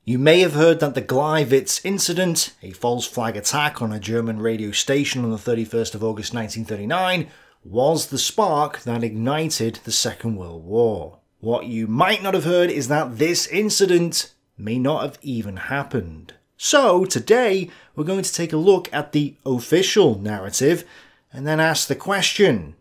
You may have heard that the Gleiwitz Incident, a false flag attack on a German radio station on the 31st of August 1939, was the spark that ignited the Second World War. What you might not have heard is that this incident may not have even happened. So today we're going to take a look at the official narrative and then ask the question,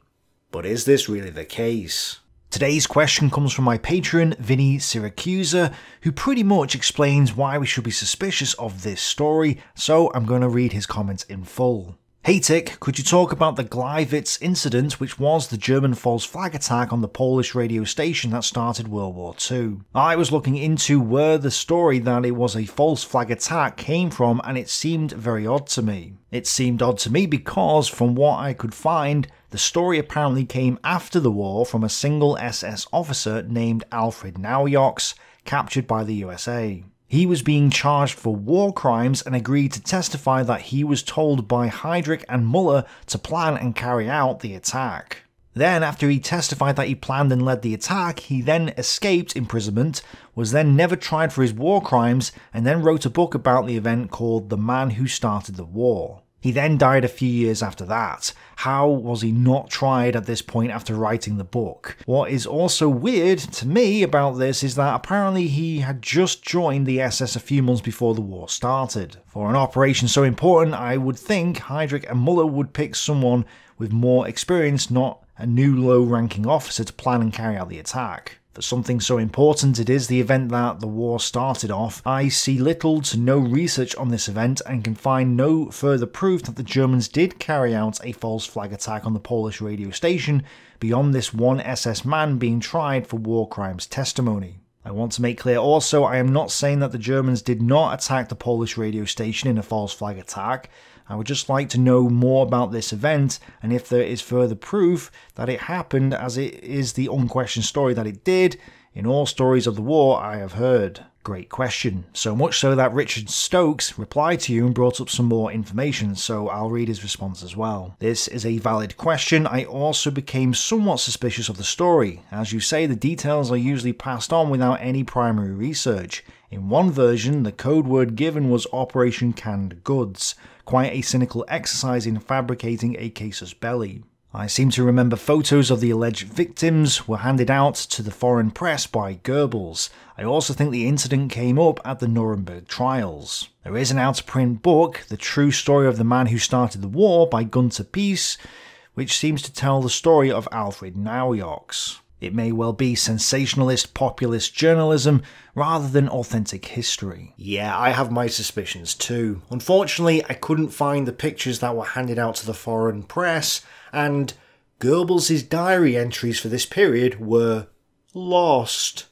but is this really the case? Today's question comes from my patron, Vinny Syracusa, who pretty much explains why we should be suspicious of this story, so I'm going to read his comments in full. Hey Tick, could you talk about the Gleiwitz incident, which was the German false flag attack on the Polish radio station that started World War II? I was looking into where the story that it was a false flag attack came from, and it seemed very odd to me. It seemed odd to me because, from what I could find, the story apparently came after the war from a single SS officer named Alfred Naujoks, captured by the USA. He was being charged for war crimes and agreed to testify that he was told by Heydrich and Muller to plan and carry out the attack. Then, after he testified that he planned and led the attack, he then escaped imprisonment, was then never tried for his war crimes, and then wrote a book about the event called The Man Who Started the War. He then died a few years after that. How was he not tried at this point after writing the book? What is also weird to me about this is that apparently he had just joined the SS a few months before the war started. For an operation so important, I would think Heydrich and Muller would pick someone with more experience, not a new low-ranking officer to plan and carry out the attack. For something so important it is the event that the war started off, I see little to no research on this event and can find no further proof that the Germans did carry out a false flag attack on the Polish radio station beyond this one SS man being tried for war crimes testimony. I want to make clear also, I am not saying that the Germans did not attack the Polish radio station in a false flag attack. I would just like to know more about this event, and if there is further proof that it happened, as it is the unquestioned story that it did, in all stories of the war I have heard. Great question. So much so that Richard Stokes replied to you and brought up some more information, so I'll read his response as well. This is a valid question. I also became somewhat suspicious of the story. As you say, the details are usually passed on without any primary research. In one version, the code word given was Operation Canned Goods, quite a cynical exercise in fabricating a casus belli. I seem to remember photos of the alleged victims were handed out to the foreign press by Goebbels. I also think the incident came up at the Nuremberg trials. There is an out-of-print book, The True Story of the Man Who Started the War by Gunter Peace, which seems to tell the story of Alfred Naujoks. It may well be sensationalist populist journalism rather than authentic history. Yeah, I have my suspicions too. Unfortunately, I couldn't find the pictures that were handed out to the foreign press, and Goebbels' diary entries for this period were lost.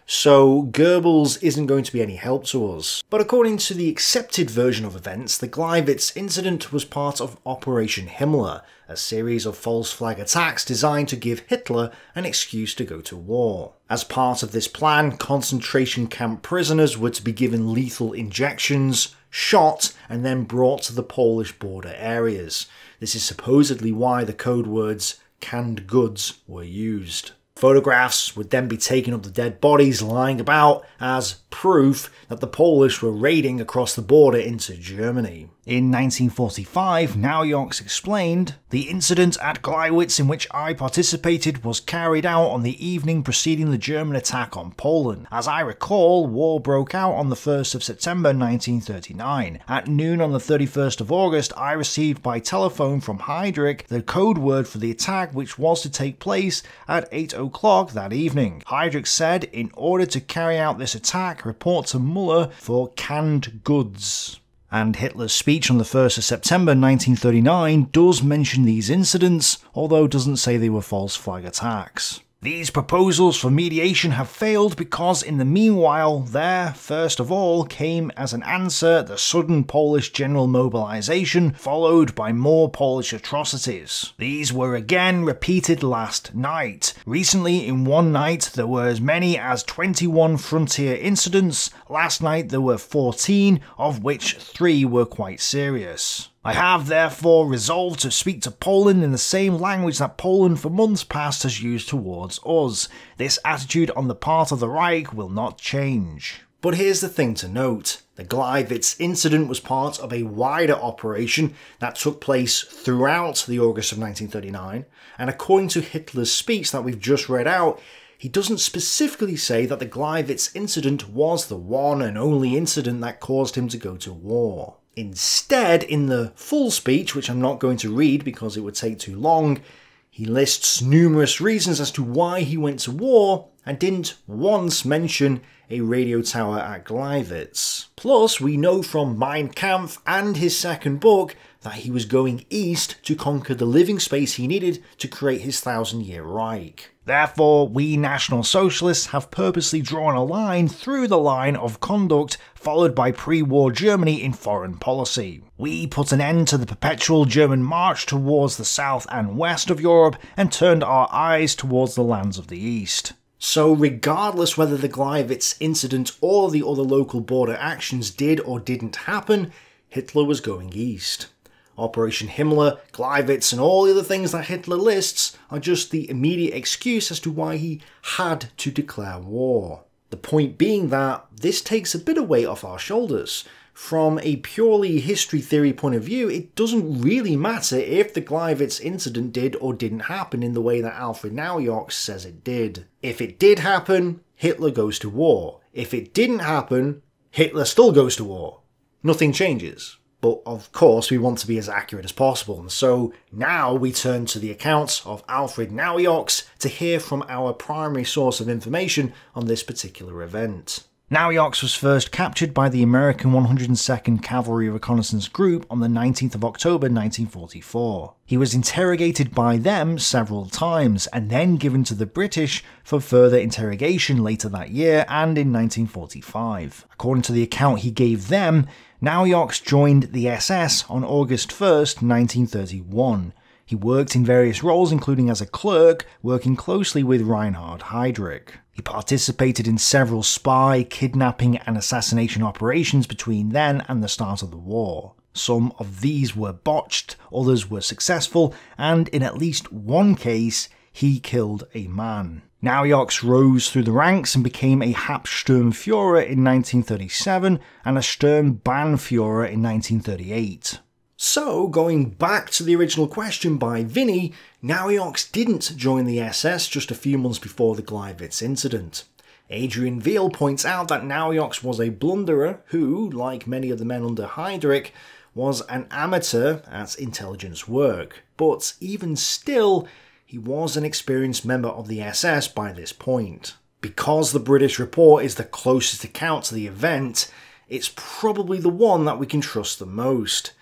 So Goebbels isn't going to be any help to us. But according to the accepted version of events, the Gleiwitz incident was part of Operation Himmler, a series of false flag attacks designed to give Hitler an excuse to go to war. As part of this plan, concentration camp prisoners were to be given lethal injections, shot, and then brought to the Polish border areas. This is supposedly why the code words canned goods were used. Photographs would then be taken of the dead bodies lying about as proof that the Polish were raiding across the border into Germany. In 1945, Naujoks explained, "The incident at Gleiwitz in which I participated was carried out on the evening preceding the German attack on Poland. As I recall, war broke out on the 1st of September 1939. At noon on the 31st of August, I received by telephone from Heydrich the code word for the attack which was to take place at 8 o'clock that evening. Heydrich said, in order to carry out this attack, report to Muller for canned goods." And Hitler's speech on the 1st of September 1939 does mention these incidents, although doesn't say they were false flag attacks. These proposals for mediation have failed because in the meanwhile there, first of all, came as an answer the sudden Polish general mobilization, followed by more Polish atrocities. These were again repeated last night. Recently, in one night, there were as many as 21 frontier incidents. Last night there were 14, of which 3 were quite serious. I have therefore resolved to speak to Poland in the same language that Poland for months past has used towards us. This attitude on the part of the Reich will not change. But here's the thing to note. The Gleiwitz incident was part of a wider operation that took place throughout the August of 1939, and according to Hitler's speech that we've just read out, he doesn't specifically say that the Gleiwitz incident was the one and only incident that caused him to go to war. Instead, in the full speech, which I'm not going to read because it would take too long, he lists numerous reasons as to why he went to war and didn't once mention a radio tower at Gleiwitz. Plus, we know from Mein Kampf and his second book that he was going east to conquer the living space he needed to create his 1,000-year Reich. Therefore, we National Socialists have purposely drawn a line through the line of conduct followed by pre-war Germany in foreign policy. We put an end to the perpetual German march towards the south and west of Europe and turned our eyes towards the lands of the east. So regardless whether the Gleiwitz incident or the other local border actions did or didn't happen, Hitler was going east. Operation Himmler, Gleiwitz and all the other things that Hitler lists are just the immediate excuse as to why he had to declare war. The point being that this takes a bit of weight off our shoulders. From a purely history theory point of view, it doesn't really matter if the Gleiwitz incident did or didn't happen in the way that Alfred Naujoks says it did. If it did happen, Hitler goes to war. If it didn't happen, Hitler still goes to war. Nothing changes. But of course we want to be as accurate as possible, and so now we turn to the accounts of Alfred Naujoks to hear from our primary source of information on this particular event. Naujoks was first captured by the American 102nd Cavalry Reconnaissance Group on the 19th of October 1944. He was interrogated by them several times and then given to the British for further interrogation later that year and in 1945. According to the account he gave them, Naujoks joined the SS on August 1st, 1931. He worked in various roles, including as a clerk, working closely with Reinhard Heydrich. He participated in several spy, kidnapping and assassination operations between then and the start of the war. Some of these were botched, others were successful, and in at least one case, he killed a man. Naujoks rose through the ranks and became a Hauptsturmführer in 1937 and a Sturmbannführer in 1938. So, going back to the original question by Vinny, Naujoks didn't join the SS just a few months before the Gleiwitz incident. Adrian Veal points out that Naujoks was a blunderer who, like many of the men under Heydrich, was an amateur at intelligence work. But even still, he was an experienced member of the SS by this point. Because the British report is the closest account to the event, it's probably the one that we can trust the most.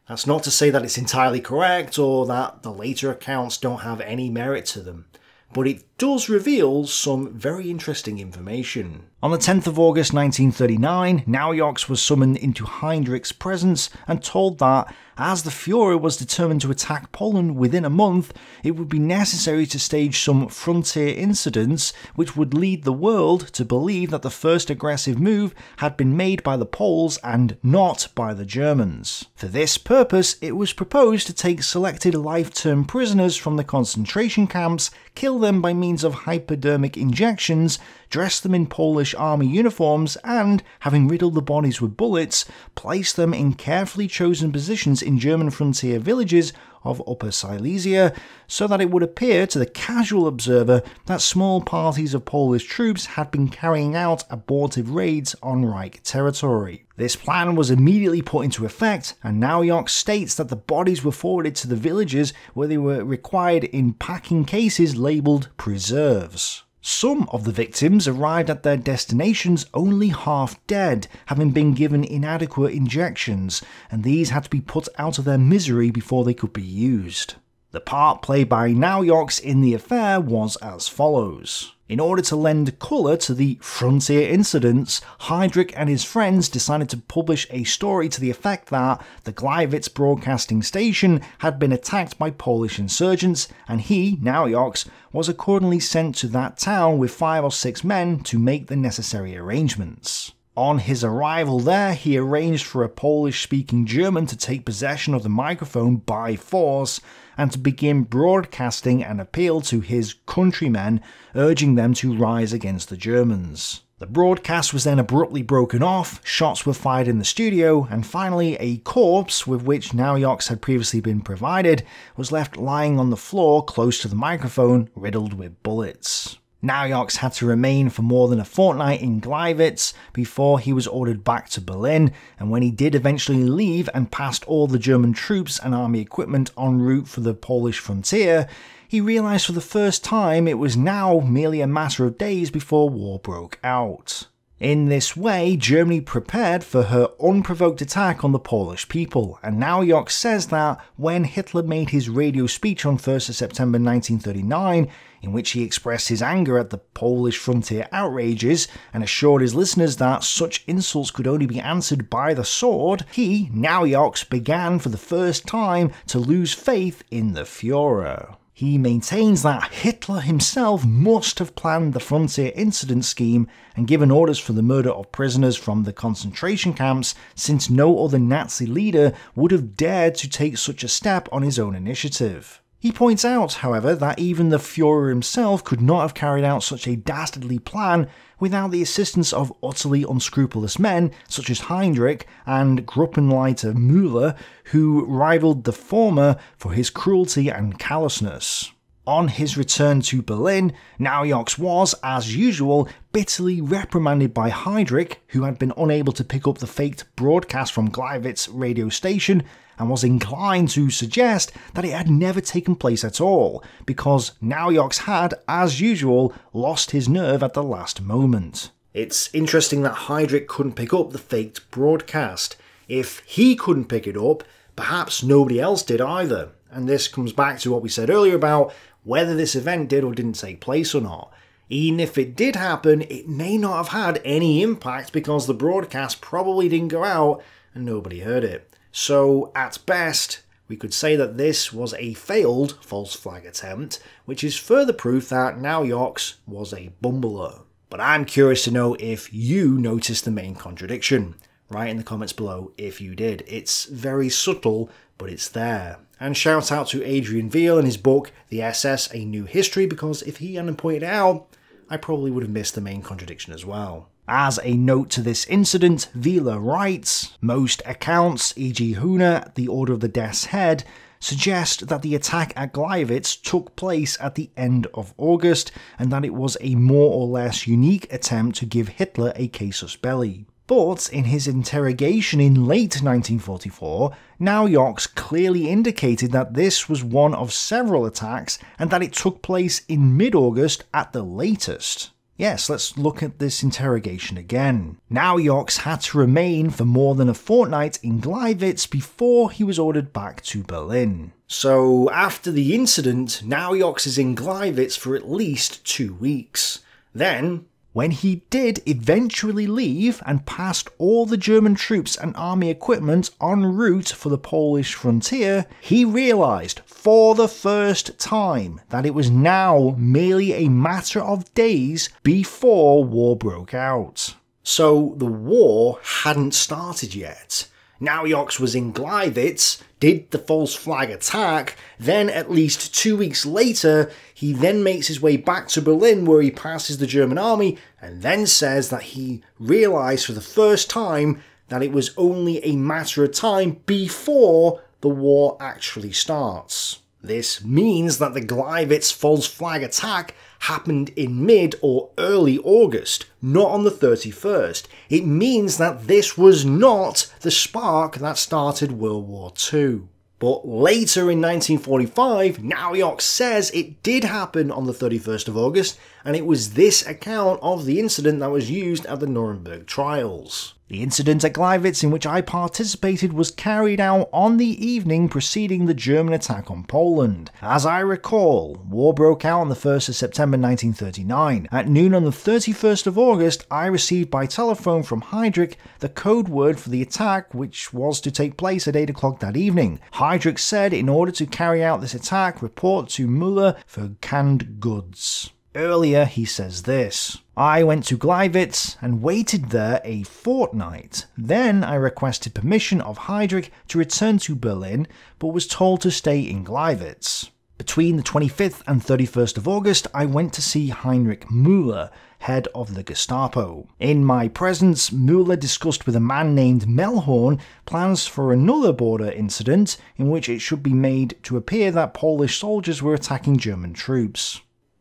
That's not to say that it's entirely correct or that the later accounts don't have any merit to them, but it does reveal some very interesting information. On the 10th of August 1939, Naujoks was summoned into Heydrich's presence and told that, as the Führer was determined to attack Poland within a month, it would be necessary to stage some frontier incidents which would lead the world to believe that the first aggressive move had been made by the Poles and not by the Germans. For this purpose, it was proposed to take selected life-term prisoners from the concentration camps, kill them by means of hypodermic injections, dress them in Polish army uniforms, and, having riddled the bodies with bullets, place them in carefully chosen positions in German frontier villages of Upper Silesia, so that it would appear to the casual observer that small parties of Polish troops had been carrying out abortive raids on Reich territory. This plan was immediately put into effect, and Naujoks states that the bodies were forwarded to the villages where they were required in packing cases labelled preserves. Some of the victims arrived at their destinations only half dead, having been given inadequate injections, and these had to be put out of their misery before they could be used. The part played by Naujoks in the affair was as follows. In order to lend colour to the frontier incidents, Heydrich and his friends decided to publish a story to the effect that the Gleiwitz broadcasting station had been attacked by Polish insurgents, and he, Naujoks, was accordingly sent to that town with 5 or 6 men to make the necessary arrangements. On his arrival there, he arranged for a Polish-speaking German to take possession of the microphone by force and to begin broadcasting an appeal to his countrymen, urging them to rise against the Germans. The broadcast was then abruptly broken off, shots were fired in the studio, and finally a corpse, with which Naujoks had previously been provided, was left lying on the floor close to the microphone, riddled with bullets. Naujoks had to remain for more than a fortnight in Gleiwitz before he was ordered back to Berlin, and when he did eventually leave and passed all the German troops and army equipment en route for the Polish frontier, he realised for the first time it was now merely a matter of days before war broke out. In this way, Germany prepared for her unprovoked attack on the Polish people, and Naujoks says that when Hitler made his radio speech on 1st of September 1939, in which he expressed his anger at the Polish frontier outrages and assured his listeners that such insults could only be answered by the sword, he, Naujoks, began for the first time to lose faith in the Führer. He maintains that Hitler himself must have planned the frontier incident scheme and given orders for the murder of prisoners from the concentration camps, since no other Nazi leader would have dared to take such a step on his own initiative. He points out, however, that even the Führer himself could not have carried out such a dastardly plan without the assistance of utterly unscrupulous men such as Heinrich and Gruppenleiter Müller, who rivaled the former for his cruelty and callousness. On his return to Berlin, Naujoks was, as usual, bitterly reprimanded by Heinrich, who had been unable to pick up the faked broadcast from Gleiwitz radio station, and was inclined to suggest that it had never taken place at all, because Naujoks had, as usual, lost his nerve at the last moment. It's interesting that Heinrich couldn't pick up the faked broadcast. If he couldn't pick it up, perhaps nobody else did either. And this comes back to what we said earlier about whether this event did or didn't take place or not. Even if it did happen, it may not have had any impact because the broadcast probably didn't go out and nobody heard it. So, at best, we could say that this was a failed false flag attempt, which is further proof that Naujoks was a bumbler. But I'm curious to know if you noticed the main contradiction. Write in the comments below if you did. It's very subtle, but it's there. And shout out to Adrian Veal and his book, The SS, A New History, because if he hadn't pointed it out, I probably would have missed the main contradiction as well. As a note to this incident, Wieler writes, most accounts, e.g. Hühner, the Order of the Death's Head, suggest that the attack at Gleiwitz took place at the end of August, and that it was a more or less unique attempt to give Hitler a casus belli. But in his interrogation in late 1944, Naujoks clearly indicated that this was one of several attacks and that it took place in mid-August at the latest. Yes, let's look at this interrogation again. Naujoks had to remain for more than a fortnight in Gleiwitz before he was ordered back to Berlin. So after the incident, Naujoks is in Gleiwitz for at least 2 weeks. Then, when he did eventually leave and passed all the German troops and army equipment en route for the Polish frontier, he realised for the first time that it was now merely a matter of days before war broke out. So the war hadn't started yet. Naujoks was in Gleiwitz, did the false flag attack, then at least 2 weeks later, he then makes his way back to Berlin where he passes the German army, and then says that he realised for the first time that it was only a matter of time before the war actually starts. This means that the Gleiwitz false flag attack happened in mid or early August, not on the 31st. It means that this was not the spark that started World War II. But later in 1945, Naujoks says it did happen on the 31st of August, and it was this account of the incident that was used at the Nuremberg trials. The incident at Gleiwitz in which I participated was carried out on the evening preceding the German attack on Poland. As I recall, war broke out on the 1st of September 1939. At noon on the 31st of August, I received by telephone from Heinrich the code word for the attack, which was to take place at 8 o'clock that evening. Heinrich said in order to carry out this attack, report to Müller for canned goods. Earlier he says this: I went to Gleiwitz and waited there a fortnight. Then I requested permission of Heinrich to return to Berlin, but was told to stay in Gleiwitz. Between the 25th and 31st of August, I went to see Heinrich Müller, head of the Gestapo. In my presence, Müller discussed with a man named Melhorn plans for another border incident in which it should be made to appear that Polish soldiers were attacking German troops.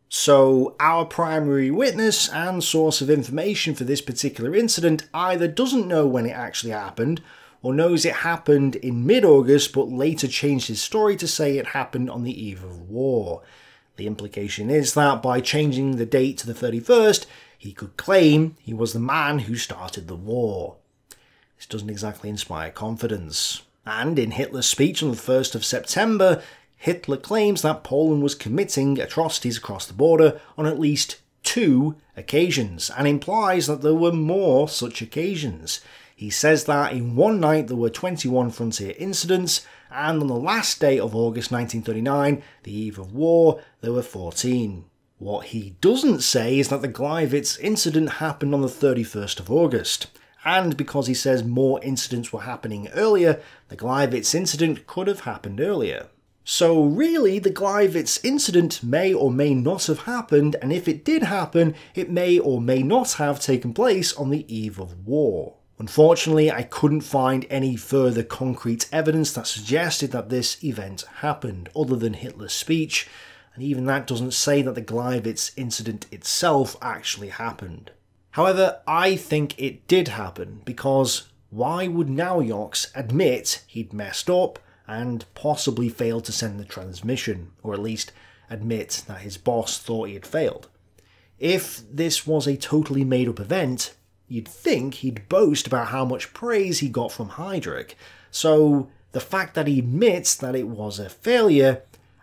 So our primary witness and source of information for this particular incident either doesn't know when it actually happened, or knows it happened in mid-August but later changed his story to say it happened on the eve of war. The implication is that by changing the date to the 31st, he could claim he was the man who started the war. This doesn't exactly inspire confidence. And in Hitler's speech on the 1st of September, Hitler claims that Poland was committing atrocities across the border on at least 2 occasions, and implies that there were more such occasions. He says that in one night there were 21 frontier incidents, and on the last day of August 1939, the eve of war, there were 14. What he doesn't say is that the Gleiwitz incident happened on the 31st of August. And because he says more incidents were happening earlier, the Gleiwitz incident could have happened earlier. So really, the Gleiwitz incident may or may not have happened, and if it did happen, it may or may not have taken place on the eve of war. Unfortunately, I couldn't find any further concrete evidence that suggested that this event happened, other than Hitler's speech, and even that doesn't say that the Gleiwitz incident itself actually happened. However, I think it did happen, because why would Naujoks admit he'd messed up and possibly failed to send the transmission, or at least admit that his boss thought he had failed? If this was a totally made-up event, you'd think he'd boast about how much praise he got from Heydrich, so the fact that he admits that it was a failure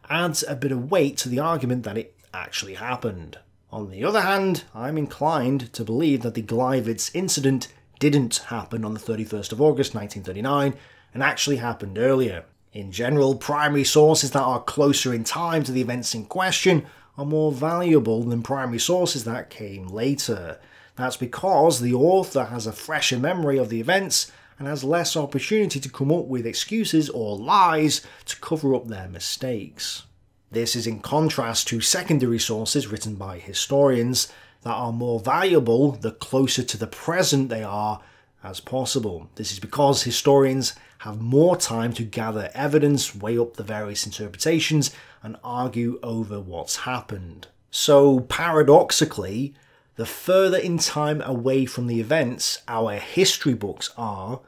adds a bit of weight to the argument that it actually happened. On the other hand, I'm inclined to believe that the Gleiwitz incident didn't happen on the 31st of August 1939 and actually happened earlier. In general, primary sources that are closer in time to the events in question are more valuable than primary sources that came later. That's because the author has a fresher memory of the events and has less opportunity to come up with excuses or lies to cover up their mistakes. This is in contrast to secondary sources written by historians that are more valuable the closer to the present they are as possible. This is because historians have more time to gather evidence, weigh up the various interpretations, and argue over what's happened. So paradoxically, the further in time away from the events our history books are,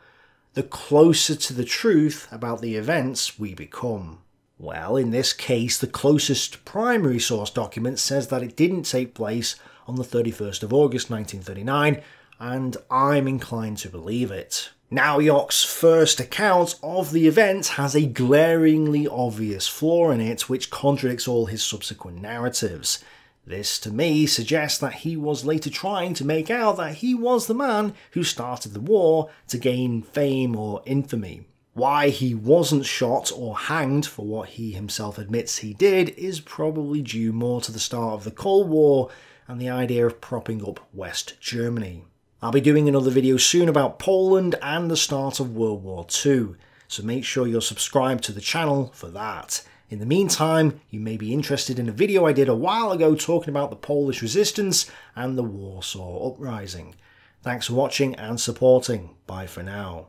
the closer to the truth about the events we become. Well, in this case, the closest primary source document says that it didn't take place on the 31st of August 1939, and I'm inclined to believe it. Naujok's first account of the event has a glaringly obvious flaw in it which contradicts all his subsequent narratives. This, to me, suggests that he was later trying to make out that he was the man who started the war to gain fame or infamy. Why he wasn't shot or hanged for what he himself admits he did is probably due more to the start of the Cold War and the idea of propping up West Germany. I'll be doing another video soon about Poland and the start of World War II, so make sure you're subscribed to the channel for that. In the meantime, you may be interested in a video I did a while ago talking about the Polish resistance and the Warsaw Uprising. Thanks for watching and supporting. Bye for now.